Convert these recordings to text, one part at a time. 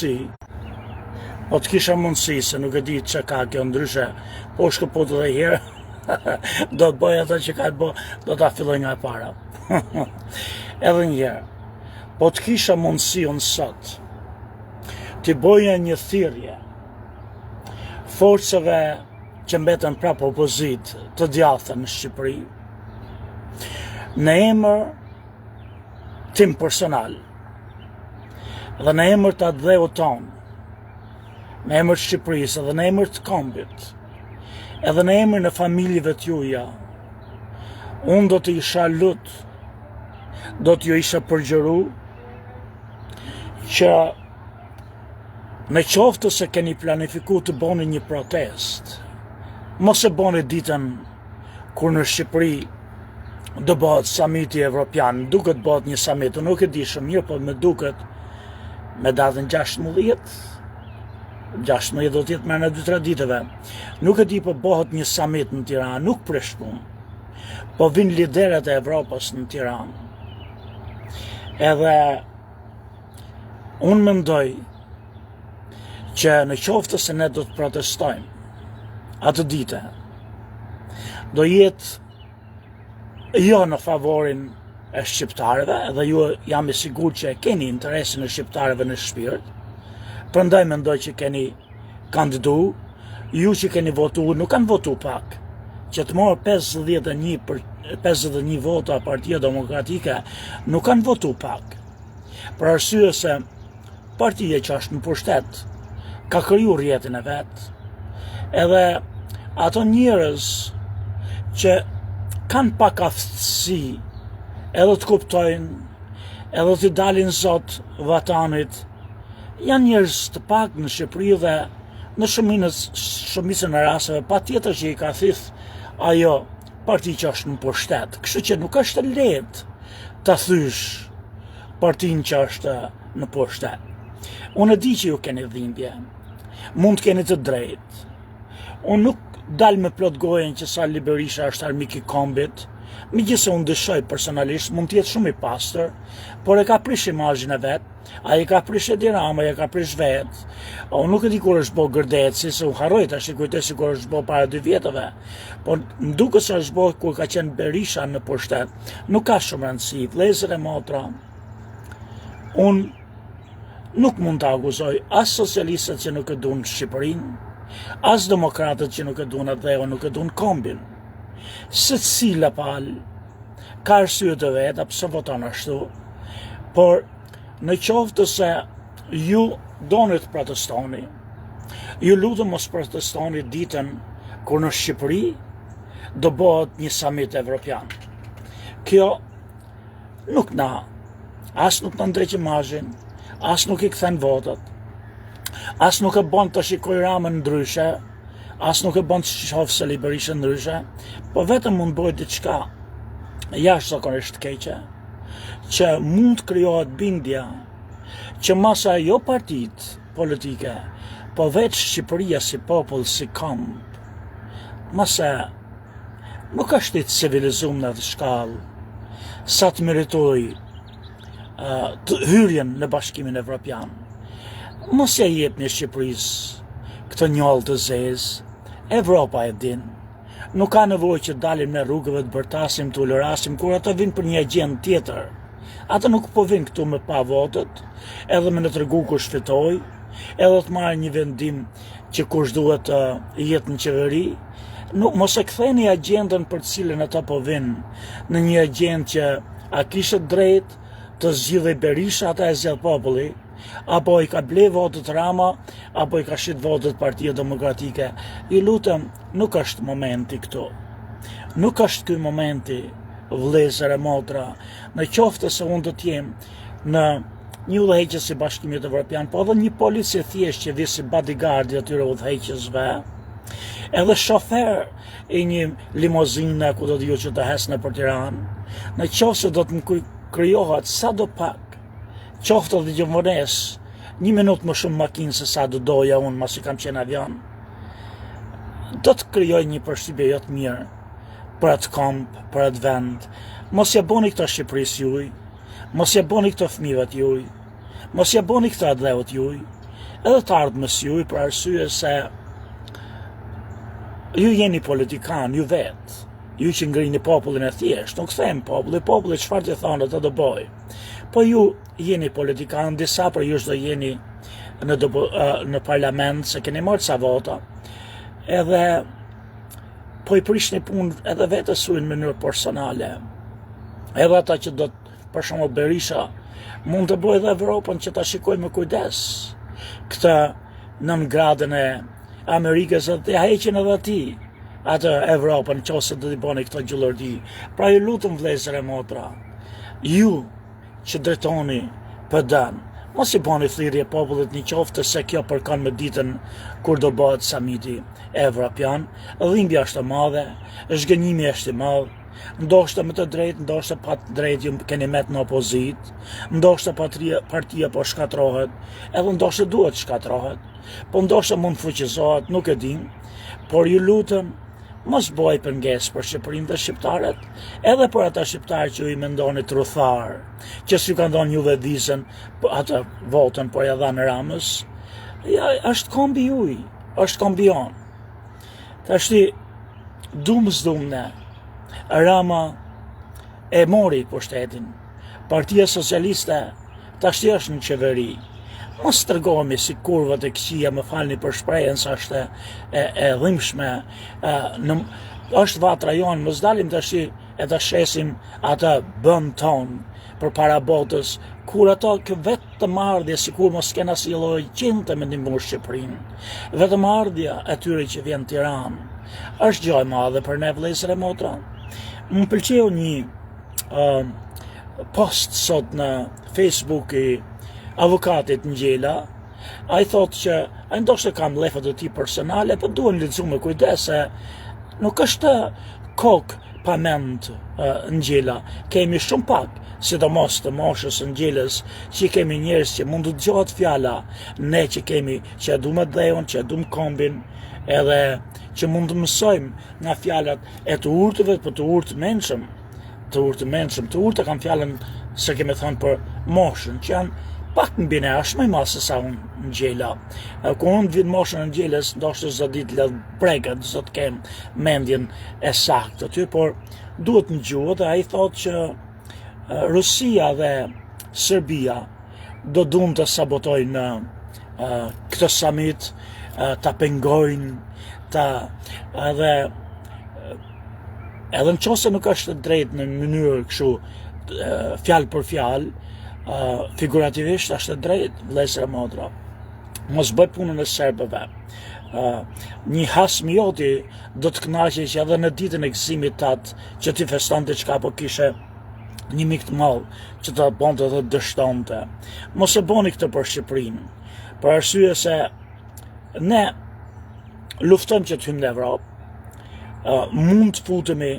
mundësi, po të kisha mundësi, se nuk e di që ka kjo ndryshe, po shkëput dhe herë, do të bëj atë që ka të bëj, do të filloj nga e para. Edhe njerë, po të kisha mundësi unë sot, të bëja një thirrje forcave që mbeten prapë opozit të djathta në Shqipëri, në emër tim personal, dhe në emër të atë dheu tonë, në emër të Shqipërisë, edhe në emër të kombit, edhe në emër në familjeve t'juja, unë do të isha lut, do t'ju isha përgjëru, që në qoftë se keni planifiku të boni një protest, mos e boni ditën kur në Shqipëri do bëhet samiti evropian, duket bëhet një samit, nuk e di shumë mirë, po me duket me datën 16 do t'jetë me në 2-3 ditëve. Nuk e di po bëhet një samit në Tiranë, nuk prish punë, po vinë liderët e Evropës në Tiranë. Edhe unë mendoj që në qoftë se ne do të protestojmë atë dite, do jetë jo në favorin e shqiptarëve, edhe ju jam i sigurt që e keni interesin e shqiptarëve në shpirt, prandaj mendoj që keni kandidu, ju që keni votu, nuk kanë votu pak, që të morë 51 vota Partia Demokratike, nuk kanë votu pak, për arsye se partia që është në pushtet, ka kriju rjetin e vetë, edhe ato njerëz që kanë pak aftësi, edhe të kuptojnë, edhe të dalin zot vatanit, janë njerëz të pak në Shqipëri dhe në shumicën e rasteve, pa tjetër që i ka thith ajo parti që është në pushtet. Kështu që nuk është lehtë ta thysh partin që është në pushtet. Unë e di që ju keni dhimbje, mund të keni të drejtë. Unë nuk dal me plot gojen që Sali Berisha është armik i kombit, megjithëse unë dëshoj personalisht, mund të jetë shumë i pastër, por e ka prish imazhin e vet, ai ka prish Edi Rama, ai ka prish vet. Unë nuk e di kur është bo Gërdeci, se u harroj tash i kujtesi kur është bo para 2 vjetëve, por më duket se është bo kur ka qenë Berisha në pushtet. Nuk ka shumë rëndësi, vëllezër e motra. Unë nuk mund të akuzoj as socialistët që nuk e duan Shqipërinë, as demokratët që nuk e duan atë dhe nuk e duan kombin. Secila palë ka arsye të vetë, pse voton ashtu, por në qoftë se ju doni të protestoni, ju lutem mos protestoni ditën kur në Shqipëri do bëhet një samit evropian. Kjo nuk as nuk na ndreq imazhin, as nuk i kthen votat, as nuk e bën të shikoj Ramën ndryshe, as nuk e bën të shoh Sali Berisha ndryshe, po vetëm mund bëjë diçka jashtëzakonisht keqe, që mund të krijohet bindja që masa jo partitë politike, po vetë Shqipëria si popull, si komb, masa nuk është i civilizuar në atë shkallë, sa të meritoj të hyrjen në Bashkimin Evropian. Mos ja jepni Shqipërisë këtë njollë të zezë, Evropa e din. Nuk ka nevojë që dalim në rrugëve të bërtasim, të ulërasim, kur ata vinë për një agjendë tjetër. Ata nuk po vinë këtu me pa votët, edhe me në tregu kush fitoj, edhe të marrë një vendim që kush duhet të jetë në qeveri. Mos e ktheni agjendën për të cilën ata po vinë në një agjendë që a kishte drejt të zgjidhej Berisha, ata e zgjidh populli, apo i ka ble votët Rama, apo i ka shit votët Partia Demokratike. I lutem, nuk është momenti këtu. Nuk është ky momenti, vëllezër e motra, në qoftë se unë do të jem në një udhëheqës i Bashkimit Evropian, po edhe një polici thjesht që vi si bodyguard i atyre udhëheqësve, edhe shofer i një limozine ku do t'ju që të hesne për Tiranë, në qoftë se do të më krijohet sa do pak, qoftë dhe gjëmënes, 1 minutë më shumë makinë se sa do doja unë, mas i kam qenë avion, do të krijoj një përshtypje jo të mirë për atë komp, për atë vend. Mos ja boni këto Shqipërisë juj, mos ja boni këto fëmijët juj, mos ja boni këto adheut juj, edhe të ardhmës juaj, për arsye se ju jeni politikan, ju vetë, ju që ngrini popullin e thjesht, nuk them populli çfarë të thonë atë do bëj. Po ju jeni politikan, disa për ju do jeni në parlament, se keni marrë ca vota, edhe po i prishni punë edhe vetes suaj në mënyrë personale. Edhe ata që do të, për shembull Berisha, mund të bëjë edhe Evropën që ta shikojë me kujdes. Këtë 9 gradën e Amerikës dhe ja heqin edhe ati atë Evropën nëse do t'i bëni këto gjullërdi. Pra ju lutem vëllezër e motra, ju që drejtoni PD-n, mos i bëni thirrje popullit në qoftë se kjo përkon me ditën kur do bëhet samiti evropian. Dhimbja është e madhe, zhgënjimi është i madh. Ndoshta me të drejtë, ndoshta pa të drejtë ju keni met në opozit, ndoshta partia po shkatrohet, edhe ndoshta duhet shkatrohet, po ndoshta mund fuqizohet, nuk e din, por ju lutem, mos bëj pengesë për Shqipërinë dhe shqiptarët, edhe për ata shqiptarë që i mendoni truthar, që s'ju kanë dhënë juve vizën, atë votën por ja dhanë Ramës. Ja, është kombi juaj, është kombi jon. Tashti dumne. Rama e mori pushtetin. Partia Socialiste tashti është në qeveri. Mos tërgohemi si kurvat e këqija, më falni për shprehjen, sa është e dhimbshme. Është vatra jonë, mos dalim tashti e ta shesim atë bën ton për para botës, kur ato vetëm ardhja, sikur mos kena si lloj qinte me ndihmu Shqipërinë. Vetëm ardhja e tyre që vjen në Tiranë është gjë e madhe për ne vëllezër e motra. Më pëlqeu një post sot në Facebook i avokatit Ngjela. Ai thotë që ai ndoshta ka mlefat e tij personale, po duhen lexuar me kujdes se nuk është kokë pa mend Ngjela. Kemi shumë pak, sidomos të moshës së Ngjelës, që kemi njerëz që mund të dëgjohet fjala, ne që kemi, që e duam dheun, që e duam kombin, edhe që mund të mësojmë nga fjalat e të urtëve, për të urtë menshëm, të urtë kanë fjalën se kemi thënë për moshën, që janë pak mbi ne, është më i madh se sa unë Ngjela. Kur unë vit moshën e Ngjelës, ndoshta çdo ditë lidh brekat, do të kem mendjen e saktë aty, por duhet në gjuhë, dhe ai thotë që Rusia dhe Serbia do duan të sabotojnë këtë summit, ta pengojnë, edhe nëse nuk është drejt në mënyrë kështu fjalë për fjalë, figurativisht është drejt, vëllezër e motra. Mos bëj punën e serbëve. Një hasmioti do të kënaqej që edhe në ditën e gëzimit tat që ti festonte diçka, po kishe një mik të madh që të bënte dhe dështonte. Mos e bëni këtë për Shqipërinë, për arsye se ne luftojmë që të hymë në Evropë, mund të futemi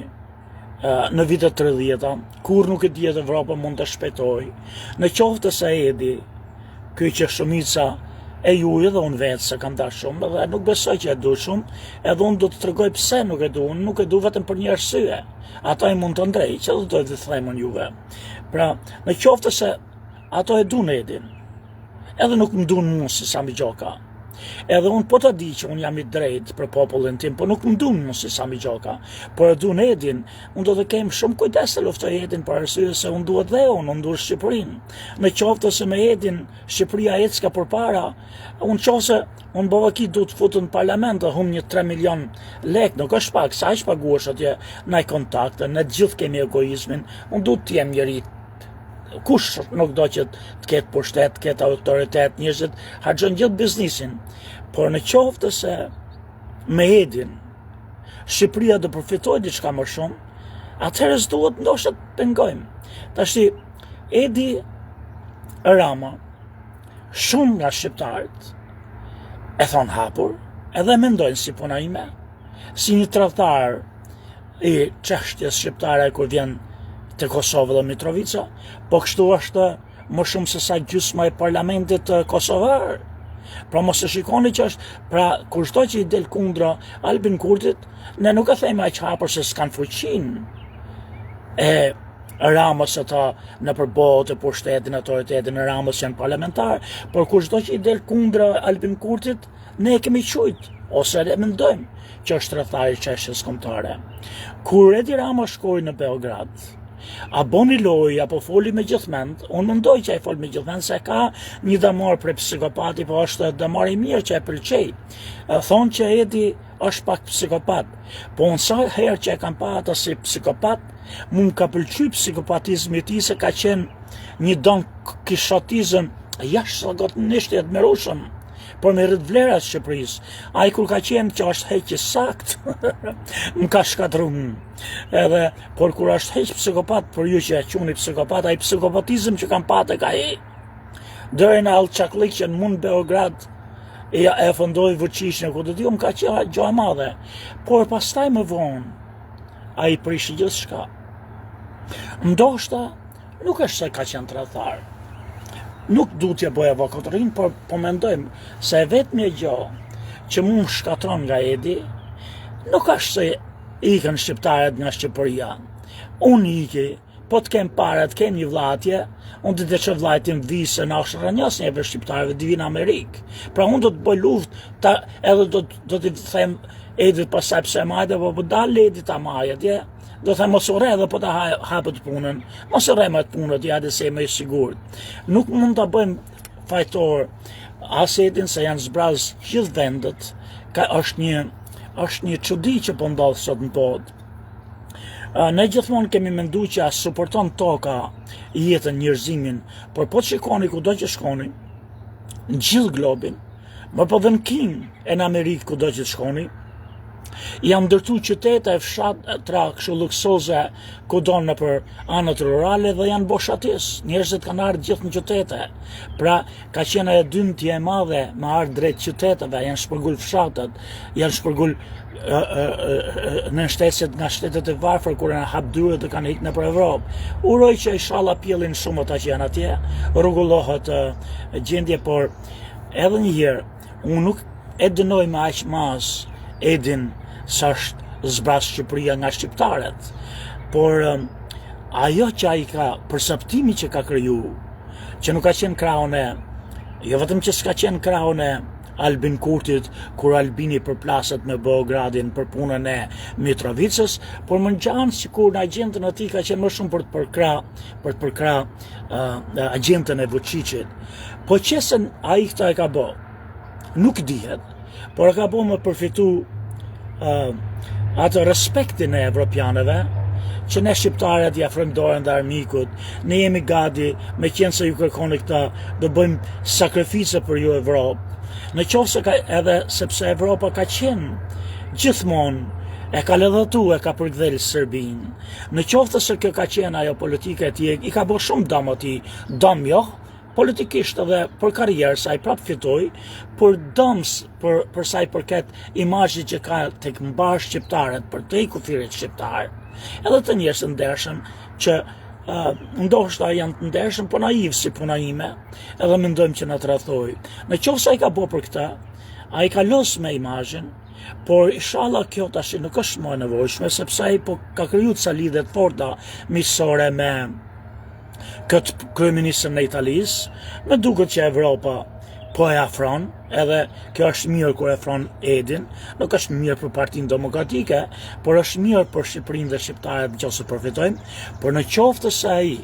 në vitet 30-ta, kur nuk e dihet Evropa mund të shpejtoj. Në qoftë se edi, ky që shumica e juaj dhe unë vetë se kam dashur shumë, dhe nuk besoj që e du shumë, edhe unë do të tregoj pse nuk e du, unë nuk e du vetëm për një arsye. Ata i mund të ndrej, që do të themën juve. Pra, në qoftë se ato e du në edin, edhe nuk më du në mua si Sami Gjoka. Edhe unë po të di që unë jam i drejt për popullin tim, po nuk më du në si Sami Gjoka. Por e du në edin, unë do të kem shumë kujdes të luftoj edin për arsye se unë duhet dhe unë duhet Shqipërinë. Në qoftë se me edin Shqipëria ecka përpara, unë qoftë se unë bovaki du të futu në parlament dhe hum një 3 milion lek, nuk është pak, sa ishtë paguash atje në kontakte, ne gjithë kemi egoizmin, unë du të jem njëri. Kush nuk do që të ketë pushtet, të ketë autoritet, njerëzit harxhojnë gjithë biznisin. Por në qoftë se me edin Shqipëria do përfitojë diçka më shumë, atëherë duhet ndoshta të pengojmë. Tashi Edi Rama, shumë nga shqiptarët e thon hapur, edhe mendojnë si puna ime, si një tradhtar i çështjes shqiptare kur vjen të Kosovë dhe Mitrovica, po kështu është më shumë se sa gjysma e parlamentit kosovar. Pra mos e shikoni që është, pra kur çdo që i del kundra Albin Kurtit, ne nuk e themi aq hapur se s'kan fuqinë e Ramës ata në përbot e pushtetin autoritetin e Ramës janë parlamentar, por kushdo që i del kundra Albin Kurtit, ne kemi qujt, ose e mendojmë që është rrethari i çështjes kombëtare. Kur Edi Rama shkoi në Beograd, a boni loj, apo foli me gjithmend, unë mendoj që ai fol me gjithmend se ka një damar për psikopati, po është damar i mirë që e pëlqej. Thonë që Edi është pak psikopat, po unë sa herë që e kam pa ata si psikopat, mu më ka pëlqy psikopatizmi i tij se ka qenë një don kishotizëm jashtëzakonisht i admirueshëm por me rrit vlerat Shqipërisë. Ai kur ka qenë që është heqë sakt, më ka shkatruar. Edhe por kur është heq psikopat, për ju që e quani psikopat, ai psikopatizëm që kam patë ka ai. Deri në Alçakliqën mund Beograd e fundoi Vučićin, ku do të më ka qenë gjë e madhe. Por pastaj më vonë ai prishi gjithçka. Ndoshta nuk është se ka qenë tradhtar. Nuk du t'ja bëj avokatërin, por po mendojmë se vetëm e gjë që mu më shkatron nga Edi, nuk është se ikën shqiptarët nga Shqipëria. Unë iki, po t'kem pare, t'kem një vlatje, unë të që vlajtim visë në ashtë rënjës njëve shqiptarëve të vinë Amerikë. Pra unë do të bëj luftë, edhe do t'i them Edi pasaj pse majde, po dalë Edi ta majde, do të mos urre edhe po ta hapët punën, mos urre me të punët, ja dhe se me i sigurt. Nuk mund të bëjmë fajtor as Edin se janë zbraz gjithë vendet, është një çudi që po ndodh sot në pod. Ne gjithmonë kemi menduar që as suporton toka jetën, njerëzimin, por po të shikoni kudo që shkoni, në gjithë globin, më po dhe në King e në Amerikë kudo që shkoni, jam ndërtu qytete e fshat tra kështu luksoze kudo në për anët rurale dhe janë boshatis. Njerëzit kanë ardhur gjithë në qytete. Pra ka qenë e dymtja e madhe me ardhur drejt qyteteve, janë shpërgul fshatet, janë shpërgul në shtetet nga shtetet e varfër kur në hap dyret dhe kanë ikë në për Evropë. Uroj që inshallah pjellin shumë ata që janë atje, rregullohet gjendje, por edhe një herë unë nuk e dënoj me aq mas Edin sa është zbras Shqipëria nga shqiptarët, por ajo që ai ka, përsaptimi që ka kriju, që nuk ka qenë krahun e, jo vetëm që s'ka qenë krahun e Albin Kurtit, kur Albini përplaset me Beogradin për punën e Mitrovicës, por më ngjan sikur në agjentën e tij ka qenë më shumë për të përkra agjentën e Vučićit. Po qesën ai këtë e ka bë, nuk dihet, por e ka bë më përfitu atë respektin e evropianëve, që ne shqiptarët ja afrojmë dorën dhe armikut, ne jemi gati, me qenë se ju kërkoni këta, do bëjmë sakrifice për ju Evropë. Në qoftë se edhe sepse Evropa ka qenë gjithmonë e ka lëdhëtu, e ka përkthel Serbinë. Në qoftë se kjo ka qenë ajo politika e tij, i ka bërë shumë dëm atij, dëm jo politikisht edhe për karrierë, sa i prapë fitoi, për dëms për sa i përket imazhit që ka tek mbar shqiptarët, për te kufirit shqiptar, edhe të njerëz të ndershëm që ndoshta janë të ndershëm, po naiv si puna ime, edhe mendojmë që na tradhoi. Në qoftë se ai ka bërë për këtë, ai ka los me imazhin, por inshallah kjo tash nuk është më e nevojshme, sepse ai po ka krijuar ca lidhje të forta miqësore me këtë kryeministën e Italisë, me duket që Evropa po e afron, edhe kjo është mirë kur e afron Edin, nuk është mirë për Partinë Demokratike, por është mirë për Shqipërinë dhe shqiptarët nëse përfitojmë, por në qoftë se ai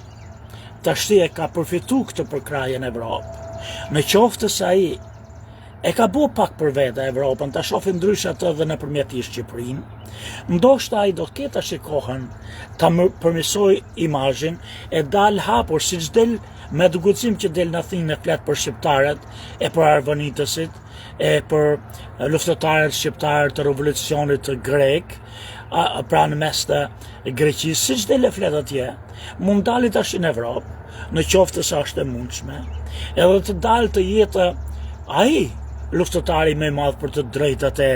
tashti e ka përfituar këtë përkrahje në Evropë, në qoftë se ai e ka bo pak për vete Evropën, ta shofi ndryshe atë dhe nëpërmjet tij Shqipërinë, ndoshta ai do të ketë tash kohën ta përmirësoj imazhin e dal hapur siç del me dugutësim që del në Athinë e flet për shqiptarët e për arvanitësit, e për luftëtarët shqiptarë të revolucionit grek, pra në mes të Greqisë, siç del e flet atje, mund dalit tash në Evropë, në qoftë se është e mundshme, edhe të dalë të jetë ai luftëtari më i madh për të drejtat e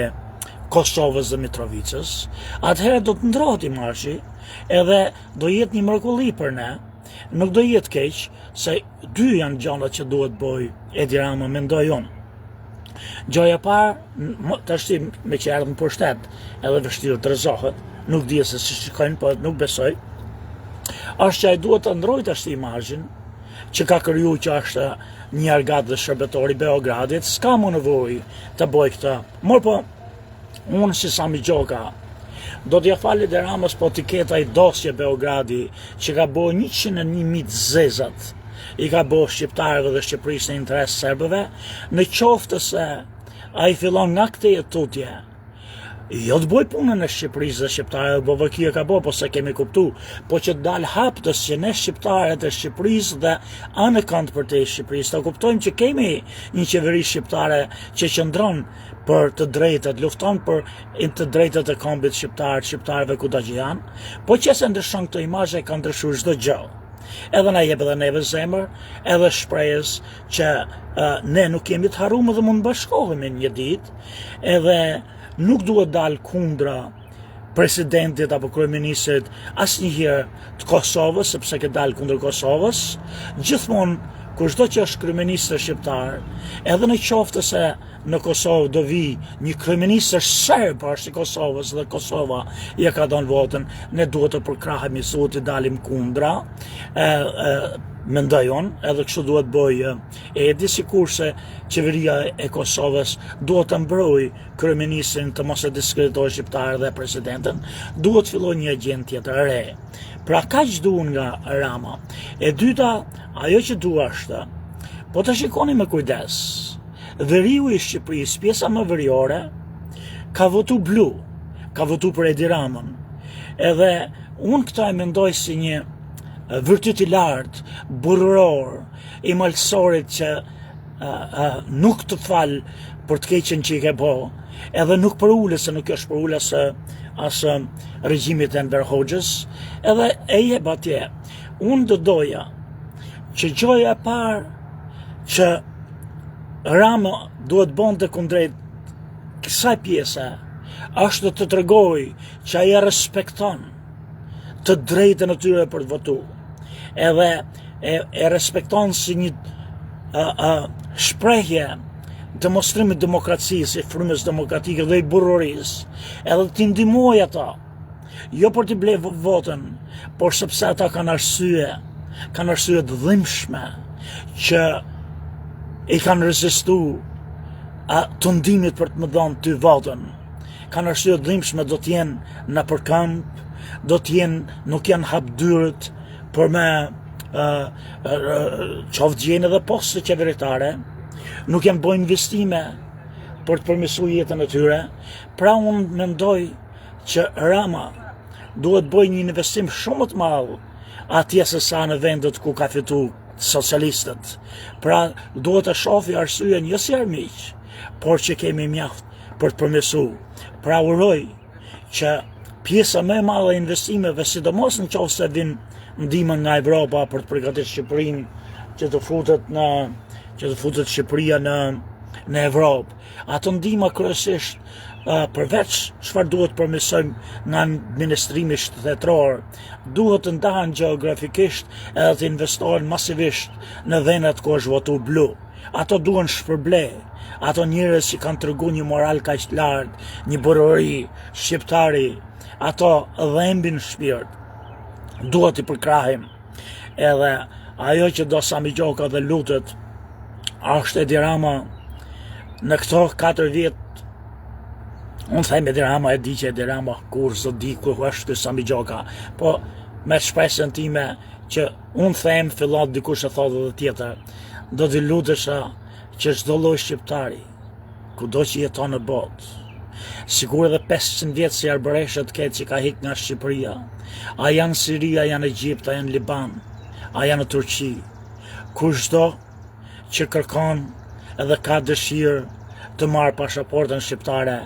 Kosovës dhe Mitrovicës, atëherë do të ndrohet imazhi, edhe do jetë një mrekulli për ne, nuk do jetë keq, se dy janë gjanat që duhet bëj Edi Rama, mendoj unë. Gjoja parë, tash me që erdhën pushtet, edhe vështirë të rrezohet, nuk di se si shikojnë, po nuk besoj. është që ai duhet të ndrojtë ashtë imazhin që ka kriju që është një argat dhe shërbetori Beogradit, s'ka më nevojë të bëj këtë. Por po, unë si Sami Gjoka, do t'ja fali dhe Ramës po tiketa i dosje Beogradi që ka bo 101.000 zezat, i ka bo shqiptarëve dhe Shqipërisë në interes serbëve, në qoftë se a i fillon nga këte e tutje, jo të boj punën e Shqipërisë dhe shqiptarëve, Bovakia ka bo, po se kemi kuptu, po që dal haptës që ne shqiptarët e Shqipërisë dhe anë kanë për te Shqipërisë, të kuptojmë që kemi një qeveri shqiptare që qëndron për të drejtet, lufton për të drejtet e kombit shqiptarëve ku da që janë, po që se ndryshon këtë imazhe ka ndryshuar çdo gjë. Edhe na jep edhe neve zemër, edhe shprehjes që ne nuk kemi të harruar dhe mund të bashkohemi një ditë, edhe nuk duhet dal kundra presidentit apo kryeministrit asnjëherë të Kosovës, sepse ke dal kundër Kosovës, gjithmonë kushdo që është kryeminist shqiptar, edhe në qoftë se në Kosovë do vi një kryeminist serb është i Kosovës dhe Kosova ja ka dhënë votën, ne duhet të përkrahemi sot të dalim kundra, mendoj unë, edhe kështu duhet bëj Edi, sikurse qeveria e Kosovës duhet të mbroj kryeministin të mos e diskreditoj shqiptarë dhe presidentin, duhet filloj një agjend tjetër re. Pra kaq duan nga Rama. E dyta, ajo që dua është, po të shikoni me kujdes, veriu i Shqipërisë, pjesa më veriore, ka votu blu, ka votu për Edi Ramën. Edhe unë këta e mendoj si një vërtet i lartë, burror, i malësorit që nuk të falë për të keqen që i ke bo, edhe nuk për ule, se nuk është për ule asë regjimit e Enver Hoxhës, edhe e jep atje. Unë do doja që gjoja e parë që Rama duhet bonte kundrejt kësaj pjese, është të tregoj që ai respekton të drejtën e tyre për të votu, edhe e respekton si një shprehje demonstrimit demokracisë, i frymës demokratike dhe i burrorisë, edhe t'i ndihmoj ata, jo për t'i blej votën, por sepse ata kanë arsye të dhimbshme që i kanë rezistu të ndimit për të më dhënë ty votën. Kanë arsye të dhimbshme, do t'jenë në përkamp, nuk janë hapdyrët për me qoftë gjene dhe poste qeveritare, nuk janë bojnë investime për të përmirësuar jetën e tyre. Pra unë mendoj që Rama duhet bëj një investim shumë të madh atje se sa në vendet ku ka fitu socialistët. Pra duhet të shofi arsyeën jo si armiq, por që kemi mjaft për të përmirësuar. Pra uroj që pjesa më e madhe e investimeve, sidomos në qoftë se vin ndihmë nga Evropa për të përgatitur Shqipërinë që të futet Shqipëria në Evropë. Ato ndihma kryesisht përveç çfarë duhet përmirësojmë nga administrimi shtetëror, duhet të ndahen gjeografikisht edhe të investohen masivisht në vendet ku është votu blu. Ato duhen shpërble. Ato njerëz që kanë treguar një moral kaq të lartë, një burrori shqiptari, ato dhembin shpirt. Duhet i përkrahim. Edhe ajo që do Sami Gjoka dhe lutet është Edi Rama në këto 4 vjet. Unë them Edi Rama, e di që Edi Rama kur zë di ku është Sami Gjoka, po me shpresën time që unë them fillon dikush e thotë edhe tjetër, do t'i lutesha që çdo lloj shqiptari, kudo që jeton në botë, sigur edhe 500 vjet si Arbereshët ketë që ka hik nga Shqipëria, a janë Siri, a janë Egjipt, a janë Liban, a janë Turqi, kushdo që kërkon edhe ka dëshirë të marrë pasaportën shqiptare,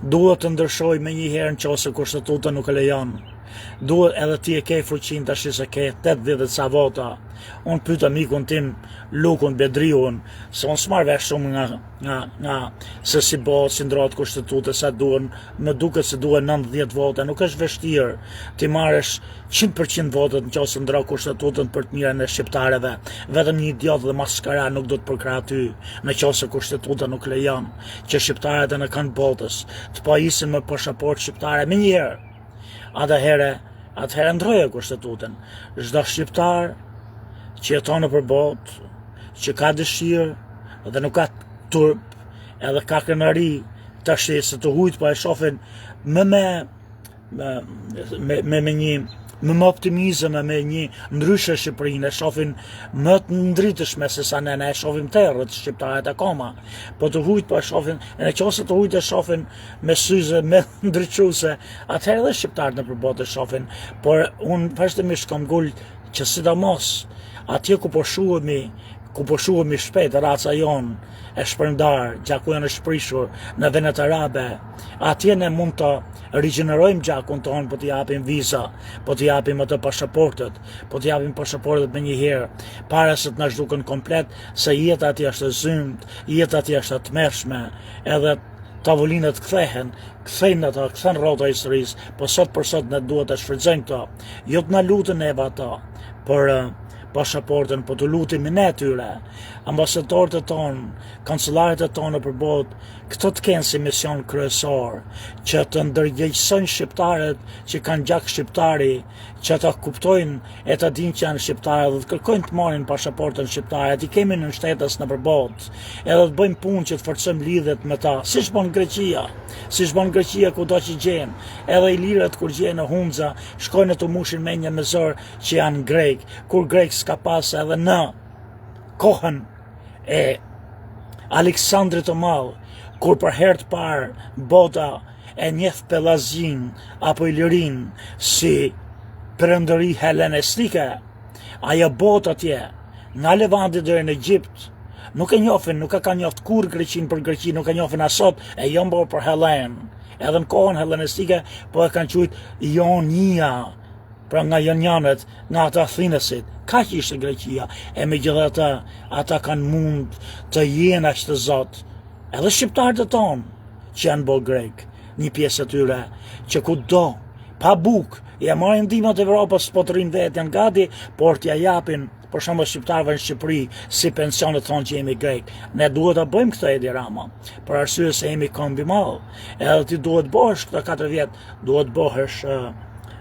duhet të ndryshoj me një herë nëse kushtetuta nuk e lejon. Duhet edhe ti e ke fuqinë tash se ke 80 sa vota. Unë pyet amikun tim Lukun Bedriun, se unë s'marr vesh shumë nga se si bëhet, si ndrohet kushtetuta, sa duhen, më duket se duhen 90 vota, nuk është vështirë ti marrësh 100% votat nëse ndrohet kushtetutën për të mirën e shqiptarëve. Vetëm një idiot dhe maskara nuk do të përkrah ty nëse kushtetuta nuk lejon që shqiptarët e në kanë botës të pajisin me pasaportë shqiptare më njëherë. Atëherë atëherë ndroje kushtetutën. Çdo shqiptar që jeton nëpër botë, që ka dëshirë dhe nuk ka turp, edhe ka kënaqëri tash se të hujt po e shohin me optimizëm, me një ndryshe Shqipërinë, e shohin më të ndritëshme se sa ne e shohim terrët shqiptarët akoma. Po të hujt po e shohin, e nëse të hujt e shohin me syze me ndriçuese, atëherë edhe shqiptarët nëpër botë e shohin. Por unë vazhdimisht kam gol që sidomos atje ku po shohemi shpejt raca jon e shpërndar, gjaku janë shprishur në venet arabe, atje ne mund të rigjenerojmë gjakun tonë, po t'i japim viza, po t'i japim ato pasaportet, po t'i japim pasaportet me njëherë, para se të na zhduken komplet se jeta atje është e zymt, jeta atje është e tmerrshme, edhe tavolinat kthejnë rrota e historisë, po sot për sot ne duhet të shfrytëzojmë këto, jo të na lutën neva ato, por pasaportën, po të lutemi ne tyre, ambasadorët e tonë, kancelarët e tonë për botë, këto të kenë si mision kryesor, që të ndërgjegjësojnë shqiptarët që kanë gjak shqiptari, që ta kuptojnë e ta dinë që janë shqiptarë dhe të kërkojnë të marrin pasaportën shqiptare, ti kemi në shtetas nëpër botë, edhe të bëjmë punë që të forcojmë lidhjet me ta, siç bën Greqia kudo që gjen, edhe ilirët kur gjen në Hunza, shkojnë të mushin me një mezor që janë grek, kur grek s'ka pas edhe në kohën e Aleksandrit të Madh, kur për herë të parë bota e njeh Pellazin apo Ilirin si perëndëri helenistike, ajo botë atje, nga Levanti deri në Egjipt, nuk e njohin, nuk e ka njoft kur Greqinë për Greqi, nuk e njohin asot e jon për Helen. Edhe në kohën helenistike, po e kanë quajt Ionia, pra nga jonjanët, nga ata Athinësit. Kaq ishte Greqia, e megjithatë ata kanë mund të jenë aq të zot. Edhe shqiptarët e tonë që janë bërë grek, një pjesë e tyre që kudo pa bukë ja marrin ndihmat e Evropës, po të rrinë vetë janë gati, por t'ja japin për shembull shqiptarëve në Shqipëri si pensionet thonë që jemi grek. Ne duhet ta bëjmë këtë, Edi Rama, për arsye se jemi kombi mall. Edhe ti duhet bëhesh këto 4 vjet, duhet bëhesh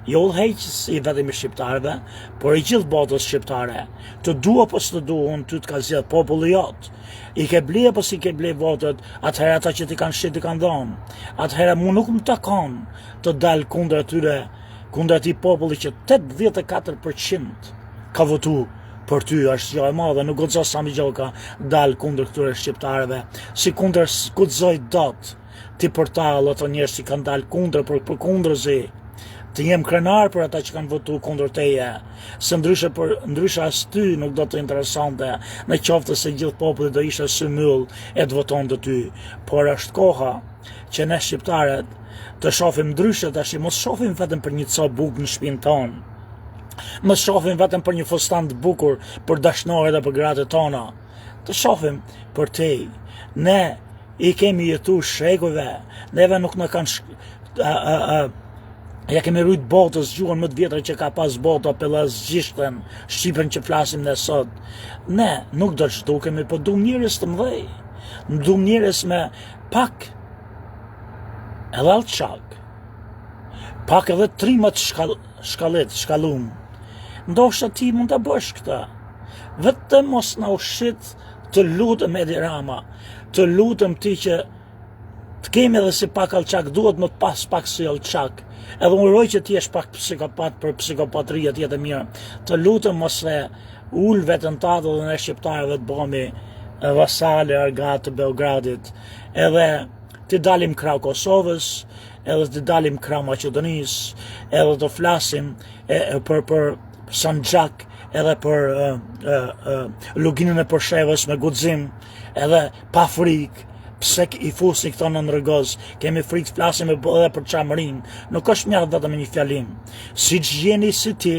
jo udhëheqës i vetëm shqiptarëve, por i gjithë botës shqiptare. Të dua apo s'të dua, unë ty të ka zgjedh populli jot. I ke ble apo si ke ble votët, atëherë ata që ti kanë shit i kanë dhënë. Atëherë mu nuk më takon të dal kundër atyre, kundër atij populli që 84% ka votu për ty, është gjë e madhe, nuk guxo Sami Gjoka dal kundër këtyre shqiptarëve, si kundër guxoj dot ti portall ato njerëz që kanë dal kundër për kundërzi. Të jem krenar për ata që kanë votu kundër teje, se ndryshe as ty nuk do të interesante, në qoftë se gjithë populli do ishte sy myll e të voton të ty. Por është koha që ne shqiptarët të shohim ndryshe tash, mos shohim vetëm për një copë bukë në shtëpinë tonë. Mos shohim vetëm për një fustan të bukur për dashnorët dhe për gratë tona. Të shohim për te. Ne i kemi jetu shekujve, neve nuk në kanë ja kemi rujt botës gjuhën më të vjetër që ka pas bota, pellazgjishtën, shqipen që flasim ne sot. Ne nuk do të zhdukemi, po duam njerëz të mëdhej. Duam njerëz me pak edhe alçak, pak edhe trimat shkallum. Ndoshta ti mund ta bësh këtë. Vetëm mos na ushit, të lutem Edi Rama, të lutem ti që të kemi edhe si pak alçak, duhet më pas pak si alçak. Edhe unë uroj që ti jesh pak psikopat për psikopatria të jetë mirë. Të lutem mos e ul veten tatë dhe ne shqiptarëve të bëhemi vasale argat të Beogradit. Edhe të dalim krah Kosovës, edhe të dalim krah Maqedonisë, edhe të flasim për Sanxhak, edhe për luginën e Përshevës me guxim, edhe pa frikë. Pse i fusin këto në rregoz, kemi frikë të flasim edhe për çamërin. Nuk është mjaft vetëm një fjalim. Si gjeni si ti,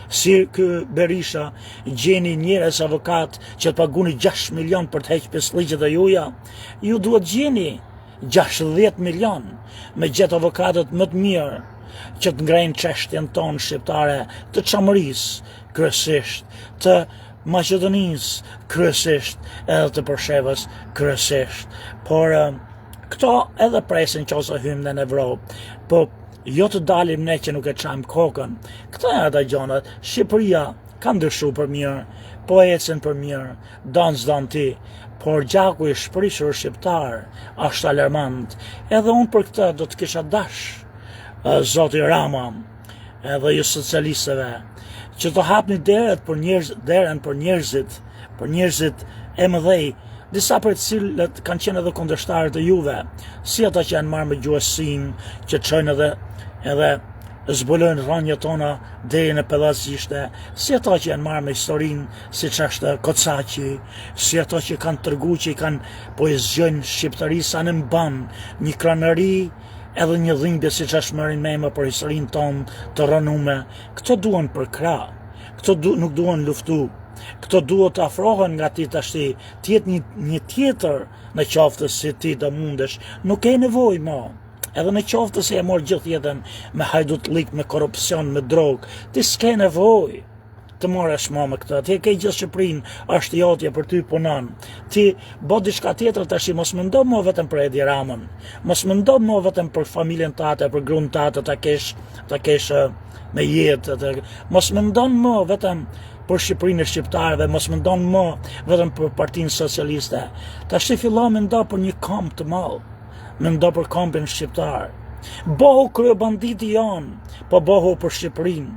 si ky Berisha, gjeni njerëz avokat që të paguni 6 milion për të heqë pesligjet e juja, ju duhet gjeni 60 milion me gjetë avokatët më të mirë që të ngrejnë çështjen tonë shqiptare të çamërisë kryesisht, të Maqedonisë kryesisht, edhe të Përshevës kryesisht. Por këto edhe presin që ose hymë në Evropë. Po jo të dalim ne që nuk e çajmë kokën. Këto janë ata gjonat. Shqipëria ka ndryshu për mirë, po ecën për mirë, s'dan ti, por gjaku i shprishur shqiptar është alarmant. Edhe unë për këtë do të kisha dash, zoti Rama, edhe ju socialistëve, që të hapni derën për njerëzit e mëdhej, disa për të cilët kanë qenë edhe kundërshtarë të juve, si ata që janë marrë me gjuhësin, që çojnë edhe zbulojnë rrënjët tona deri në pedazishte, si ato që janë marrë me historinë, siç është Kocaqi, si ato që kanë tërgu që i kanë poezgjojnë shqiptari sa në mban një kranëri edhe një dhimbje siç është Marin Mema për historinë tonë të rënume. Këto duan për krah, nuk duan luftu. Këto duhet të afrohen nga ti tashti, tjetë një tjetër në qoftë si ti të mundesh, nuk e nevoj mo. Edhe në qoftë se e morë gjithë jetën me hajdutlik, me korupcion, me drogë, ti s'ke nevoj të morësh mo me këtë. Ti e ke gjithë Shqipërinë, është jotje për ty punon. Ti bo diçka tjetër tash, mos mendo mo vetëm për Edi Ramën, mos mendo mo vetëm për familjen tate, për gruan tate, ta kesh me jetë, mos mendon mo vetëm për Shqipërinë e shqiptarëve, mos mendon mo vetëm për Partinë Socialiste. Tash fillo mendo për një kamp të madh. Mendo për kampin shqiptar. Bohu krye banditi janë, po bohu për Shqipërinë.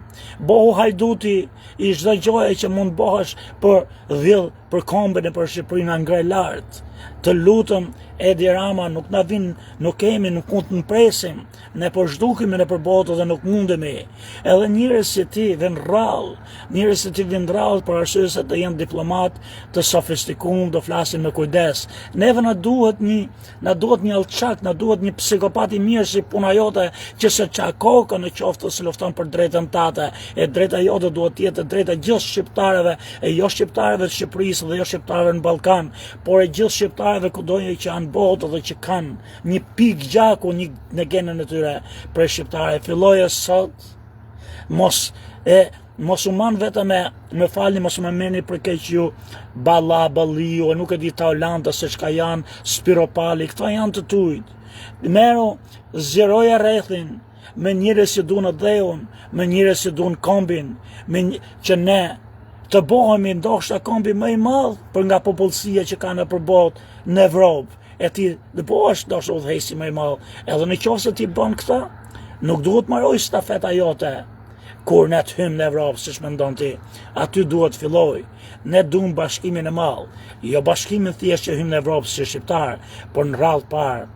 Bohu hajduti i çdo gjoje që mund bohesh për dhill, për kampin e për Shqipërinë nga ngre lart. Të lutëm Edi Rama, nuk na vin, nuk kemi, nuk mund të presim, ne po zhdukemi në përbotë dhe nuk mundemi. Edhe njerëz si ti vjen rrallë, për arsye se të jenë diplomat të sofistikuar, do flasin me kujdes. Neve na duhet një alçak, na duhet një psikopat i mirë si puna jote, që se qa kokën në qoftë se lufton për drejtën tate, e drejta jote duhet të jetë drejta gjithë shqiptarëve, e jo shqiptarëve të Shqipërisë dhe jo shqiptarëve në Ballkan, por e gjithë shqiptarëve kudoje që janë botë dhe që kanë një pikë gjaku në genën e tyre për shqiptare. Filloje sot, mos u man vetëm me falni, mos më merrni për keq ju Balla, Balliu, nuk e di ta Olanda se çka janë, Spiropali, këto janë të tujt. Meru, zgjeroja rrethin me njerëz që duan dheun, me njerëz që duan kombin, që ne të bohemi ndoshta kombi më i madh për nga popullsia që ka në përbot në Evropë. E ti dhe po është ndoshta udhëheci më i madh. Edhe në qoftë se ti bën këtë, nuk duhet marroj stafeta jote kur ne të hymë në Evropë, siç mendon ti. Aty duhet filloj. Ne duam bashkimin e madh, jo bashkimin thjesht që hymë në Evropë si shqiptar, por në radhë parë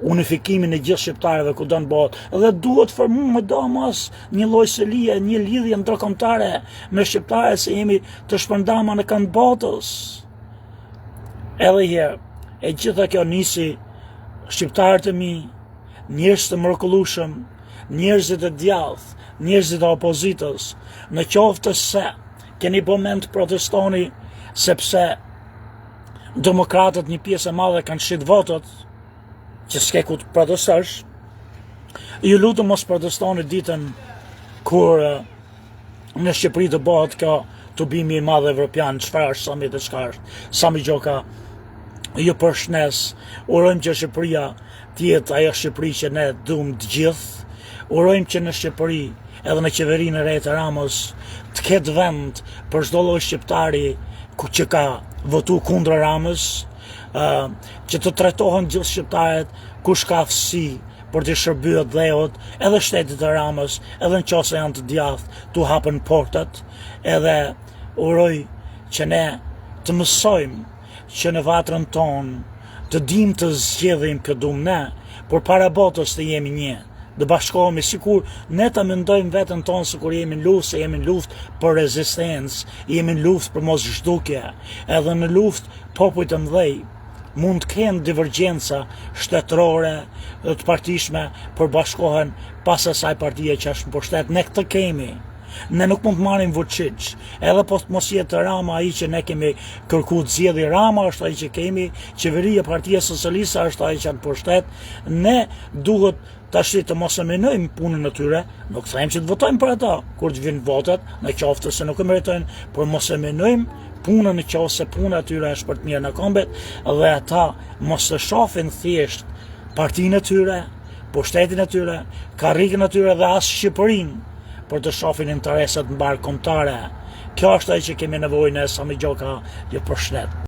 unifikimin e gjithë shqiptarëve kudo në botë, dhe duhet formu më domos një lloj selie, një lidhje ndërkombëtare me shqiptarët se jemi të shpërndama në kënd botës. Edhe herë, e gjitha kjo nisi shqiptarët e mi, njerëz të mrekullueshëm, njerëzit e djathtë, njerëzit e opozitës, në qoftë se keni moment protestoni sepse demokratët një pjesë e madhe kanë shit votot, që s'ke ku të protestosh, ju lutem mos protestoni ditën kur në Shqipëri të bëhet kjo tubimi i madh evropian, çfarë është summit e çfarë është. Sami Gjoka, ju përshnes, urojmë që Shqipëria të jetë ajo Shqipëri që ne duam të gjithë. Urojmë që në Shqipëri, edhe në qeverinë e re të Ramës, të ketë vend për çdo lloj shqiptari që ka votu kundër Ramës, që të trajtohen gjithë shqiptarët kush ka aftësi për të shërbyer dheut, edhe shtetit të Ramës, edhe nëse janë të djathtë, tu hapen portat, edhe uroj që ne të mësojmë që në vatrën tonë të dim të zgjedhim këtë duam ne, por para botës të jemi një. Dhe bashkohemi sikur ne ta mendojmë veten tonë sikur jemi në luftë, se jemi në luftë për rezistencë, jemi në luftë për mos zhdukje, edhe në luftë popujt të mëdhej mund të kenë divergjenca shtetërore të partishme, por bashkohen pas asaj partie që është në pushtet. Ne këtë kemi. Ne nuk mund të marrim Vučić, edhe po mos jetë Rama ai që ne kemi kërkuar të zgjedhë. Rama është ai që kemi, qeveria Partia Socialiste është ai që janë në pushtet. Ne duhet tash të mos e menojmë punën e tyre, nuk them që të votojmë për ata kur të vinë votat, në qoftë se nuk e meritojnë, por mos e menojmë punën në qoftë se puna e tyre është për të mirën e kombit, dhe ata mos e shohin thjesht partinë e tyre, pushtetin e tyre, karrikën e tyre dhe as Shqipërinë për të shohin interesat mbar kombëtare. Kjo është ajo që kemi nevojë ne, Sami Gjoka, ju përshëndet.